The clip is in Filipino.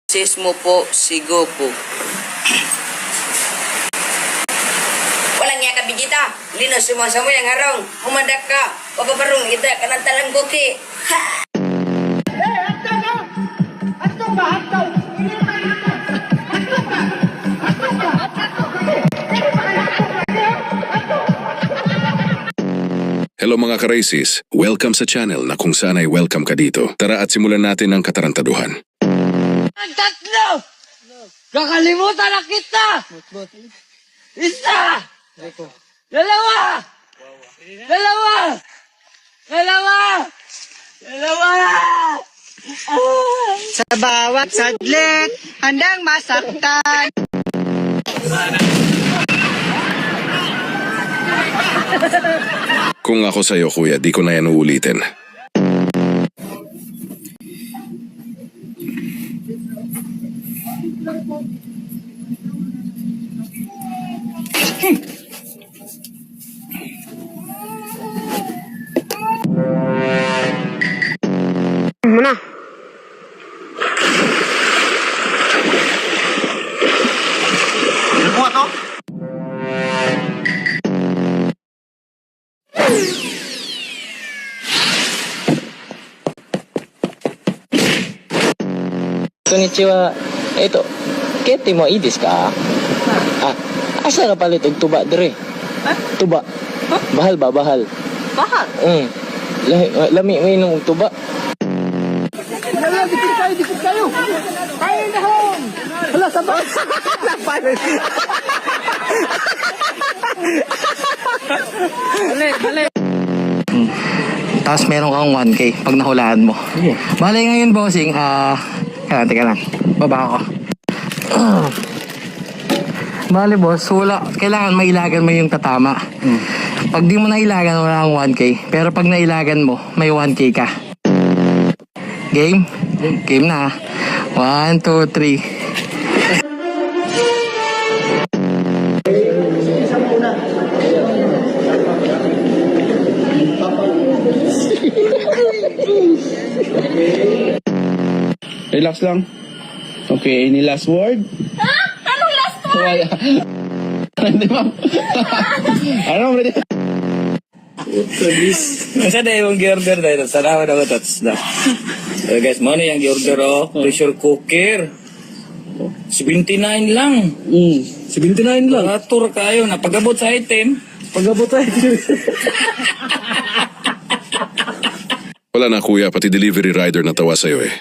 Sis mo po, sigo po. Walang niya ka, Bigita. Linos sumasamo yung harong. Humandak ka. Papabarong ida ka ng talang buki. Ha! Hello mga ka-races, welcome sa channel na kung saan ay welcome ka dito. Tara at simulan natin ang katarantaduhan. Ang tatlo! Kakalimutan na kita! Isa! Dalawa! Dalawa! Dalawa! Dalawa! Sa bawat sadlit, handang masaktan. Kung ako sa'yo kuya, di ko na yan uulitin. Muna. Nakuha to? Konnichiwa. Eto, kete mo i desu ka? Asa ka palit og tuba dire? Tuba. Bahal ba, bahal? Bahal? Lami mo inom og tuba. Dikit kayo. Tayo na home. Hala, sabay. Balik. Tapos meron kang 1K pag nahulaan mo. Bale ngayon, bossing, teka lang, baba ako. Bale, boss, kailangan mailagan mo yung tatama. Pag di mo nailagan, wala kang 1K. Pero pag nailagan mo, may 1K ka. Game? Game na. 1, 2, 3. Relax lang. Okay, any last word? Ha? Anong last word? Wala. Hindi ma'am. Ano mo rin? Masa na yung gi-order na ito? Sana ako touch na. So guys, mo na yung gi-order pressure cooker. 79 lang. 79 lang. Atur kayo na pag-abot sa item. Pag-abot tayo. Wala na kuya, pati delivery rider na tawa sa'yo eh.